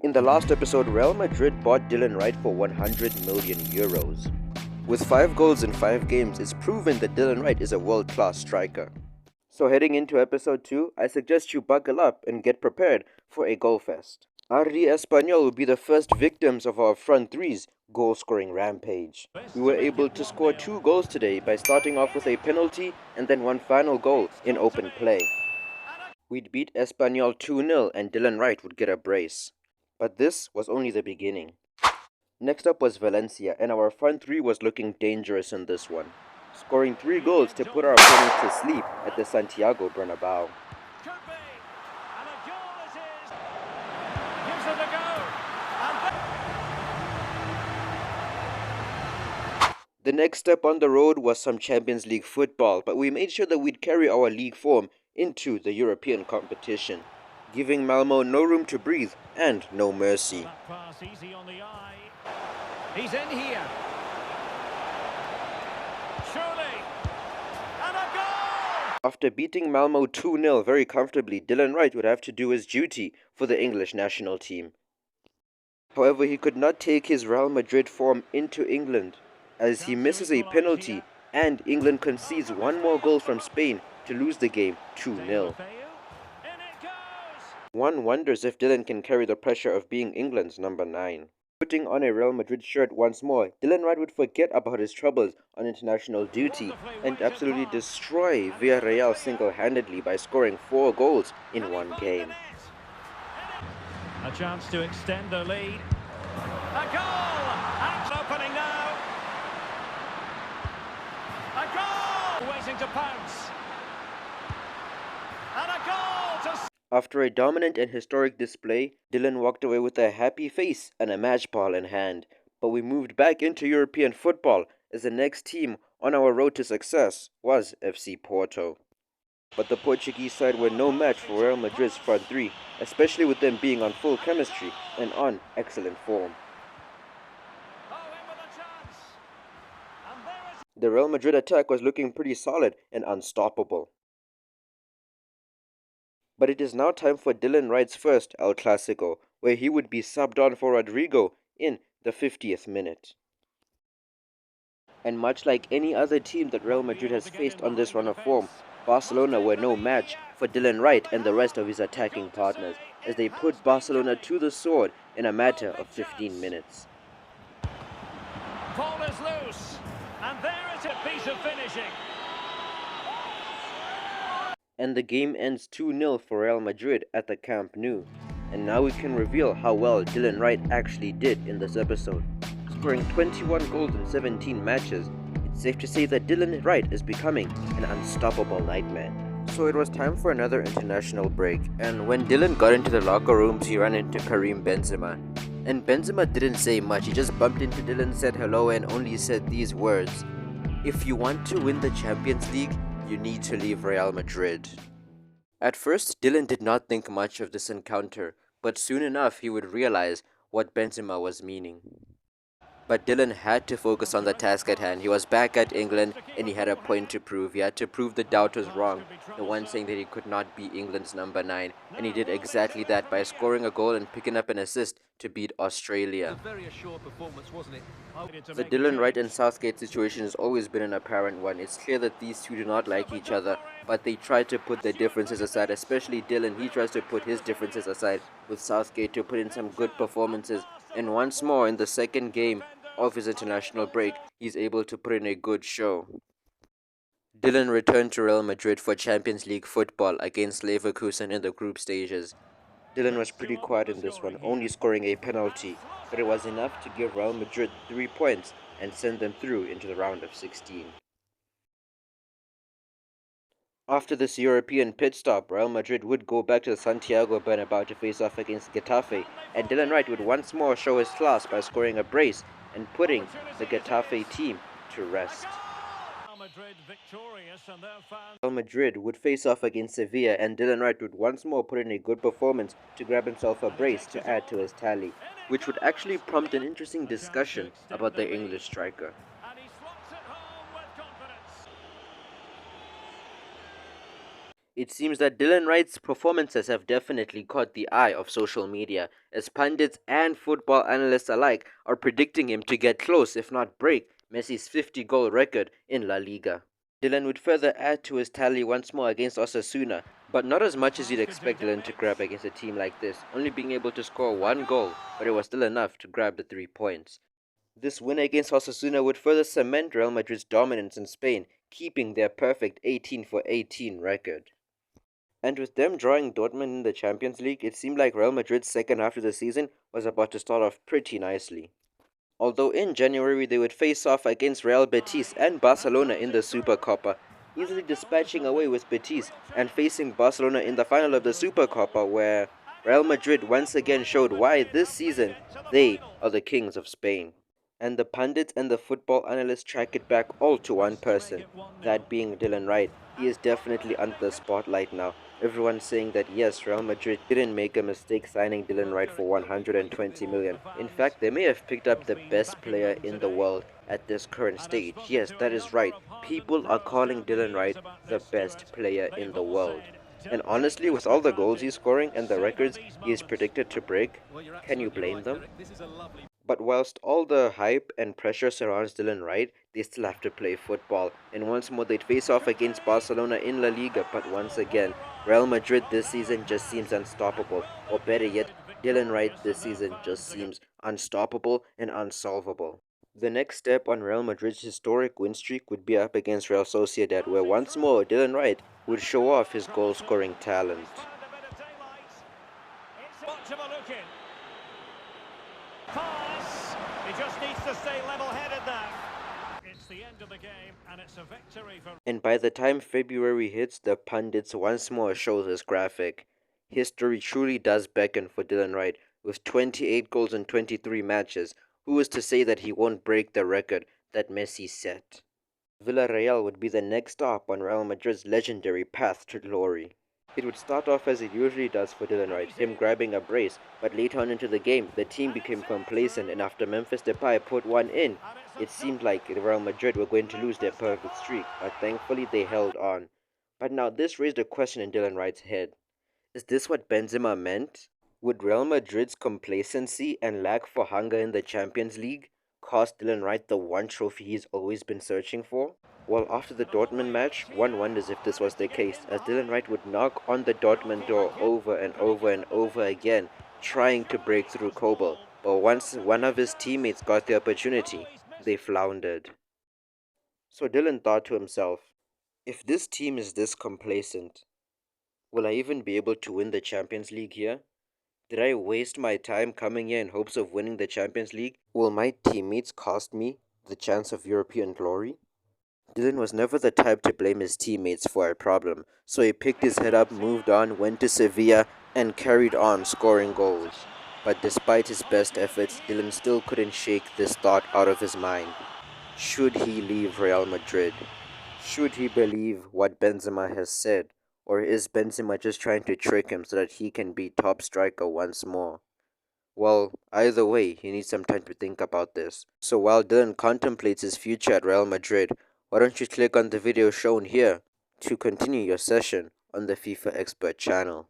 In the last episode, Real Madrid bought Dylan Wright for 100 million euros. With 5 goals in 5 games, it's proven that Dylan Wright is a world-class striker. So heading into episode 2, I suggest you buckle up and get prepared for a goal fest. Ardi Espanyol will be the first victims of our front three's goal-scoring rampage. We were able to score 2 goals today by starting off with a penalty and then one final goal in open play. We'd beat Espanyol 2-0 and Dylan Wright would get a brace. But this was only the beginning. Next up was Valencia, and our front three was looking dangerous in this one, scoring 3 goals to put our opponents to sleep at the Santiago Bernabeu. The next step on the road was some Champions League football, but we made sure that we'd carry our league form into the European competition, giving Malmo no room to breathe and no mercy. That pass easy on the eye. He's in here. Surely. And a goal! After beating Malmo 2-0 very comfortably, Dylan Wright would have to do his duty for the English national team. However, he could not take his Real Madrid form into England, as he misses a penalty and England concedes 1 more goal from Spain to lose the game 2-0. One wonders if Dylan can carry the pressure of being England's number 9. Putting on a Real Madrid shirt once more, Dylan Wright would forget about his troubles on international duty and absolutely destroy Villarreal single-handedly by scoring 4 goals in 1 game. A chance to extend the lead. A goal! And opening now. A goal! Waiting to pounce. And a goal to... After a dominant and historic display, Dylan walked away with a happy face and a match ball in hand. But we moved back into European football as the next team on our road to success was FC Porto. But the Portuguese side were no match for Real Madrid's front three, especially with them being on full chemistry and on excellent form. The Real Madrid attack was looking pretty solid and unstoppable. But it is now time for Dylan Wright's first El Clasico, where he would be subbed on for Rodrigo in the 50th minute. And much like any other team that Real Madrid has faced on this run of form, Barcelona were no match for Dylan Wright and the rest of his attacking partners, as they put Barcelona to the sword in a matter of 15 minutes. Ball is loose, and there is a piece of finishing. And the game ends 2-0 for Real Madrid at the Camp Nou. And now we can reveal how well Dylan Wright actually did in this episode. Scoring 21 goals in 17 matches, it's safe to say that Dylan Wright is becoming an unstoppable nightmare. So it was time for another international break, and when Dylan got into the locker rooms, he ran into Karim Benzema. And Benzema didn't say much, he just bumped into Dylan, said hello, and only said these words: "If you want to win the Champions League, you need to leave Real Madrid." At first, Dylan did not think much of this encounter, but soon enough he would realize what Benzema was meaning. But Dylan had to focus on the task at hand. He was back at England and he had a point to prove. He had to prove the doubters wrong, the one saying that he could not be England's number 9. And he did exactly that by scoring a goal and picking up an assist to beat Australia. Very assured performance, wasn't it? The Dylan Wright and Southgate situation has always been an apparent one. It's clear that these two do not like each other, but they try to put their differences aside, especially Dylan. He tries to put his differences aside with Southgate to put in some good performances. And once more, in the second game of his international break, he's able to put in a good show. Dylan returned to Real Madrid for Champions League football against Leverkusen in the group stages. Dylan was pretty quiet in this one, only scoring a penalty, but it was enough to give Real Madrid 3 points and send them through into the round of 16. After this European pit stop, Real Madrid would go back to the Santiago Bernabeu to face off against Getafe, and Dylan Wright would once more show his class by scoring a brace and putting the Getafe team to rest. Real Madrid would face off against Sevilla, and Dylan Wright would once more put in a good performance to grab himself a brace to add to his tally, which would actually prompt an interesting discussion about the English striker. It seems that Dylan Wright's performances have definitely caught the eye of social media, as pundits and football analysts alike are predicting him to get close, if not break, Messi's 50-goal record in La Liga. Dylan would further add to his tally once more against Osasuna, but not as much as you'd expect Dylan to grab against a team like this, only being able to score one goal, but it was still enough to grab the 3 points. This win against Osasuna would further cement Real Madrid's dominance in Spain, keeping their perfect 18 for 18 record. And with them drawing Dortmund in the Champions League, it seemed like Real Madrid's second half of the season was about to start off pretty nicely. Although in January they would face off against Real Betis and Barcelona in the Supercopa, easily dispatching away with Betis and facing Barcelona in the final of the Supercopa, where Real Madrid once again showed why this season they are the kings of Spain. And the pundits and the football analysts track it back all to one person, that being Dylan Wright. He is definitely under the spotlight now. Everyone's saying that yes, Real Madrid didn't make a mistake signing Dylan Wright for 120 million. In fact, they may have picked up the best player in the world at this current stage. Yes, that is right. People are calling Dylan Wright the best player in the world. And honestly, with all the goals he's scoring and the records he is predicted to break, can you blame them? But whilst all the hype and pressure surrounds Dylan Wright, they still have to play football. And once more they'd face off against Barcelona in La Liga, but once again, Real Madrid this season just seems unstoppable. Or better yet, Dylan Wright this season just seems unstoppable and unsolvable. The next step on Real Madrid's historic win streak would be up against Real Sociedad, where once more Dylan Wright would show off his goal-scoring talent. He just needs to stay level-headed now. It's the end of the game, and it's a victory for... And by the time February hits, the pundits once more show this graphic. History truly does beckon for Dylan Wright, with 28 goals in 23 matches. Who is to say that he won't break the record that Messi set? Villarreal would be the next stop on Real Madrid's legendary path to glory. It would start off as it usually does for Dylan Wright, him grabbing a brace, but later on into the game, the team became complacent, and after Memphis Depay put one in, it seemed like Real Madrid were going to lose their perfect streak, but thankfully they held on. But now this raised a question in Dylan Wright's head. Is this what Benzema meant? Would Real Madrid's complacency and lack for hunger in the Champions League cost Dylan Wright the one trophy he's always been searching for? Well, after the Dortmund match, one wonders if this was the case, as Dylan Wright would knock on the Dortmund door over and over and over again, trying to break through Kobel. But once one of his teammates got the opportunity, they floundered. So Dylan thought to himself, if this team is this complacent, will I even be able to win the Champions League here? Did I waste my time coming here in hopes of winning the Champions League? Will my teammates cost me the chance of European glory? Dylan was never the type to blame his teammates for a problem, so he picked his head up, moved on, went to Sevilla, and carried on scoring goals. But despite his best efforts, Dylan still couldn't shake this thought out of his mind. Should he leave Real Madrid? Should he believe what Benzema has said? Or is Benzema just trying to trick him so that he can be top striker once more? Well, either way, he needs some time to think about this. So while Dylan contemplates his future at Real Madrid, why don't you click on the video shown here to continue your session on the FIFA Expert channel.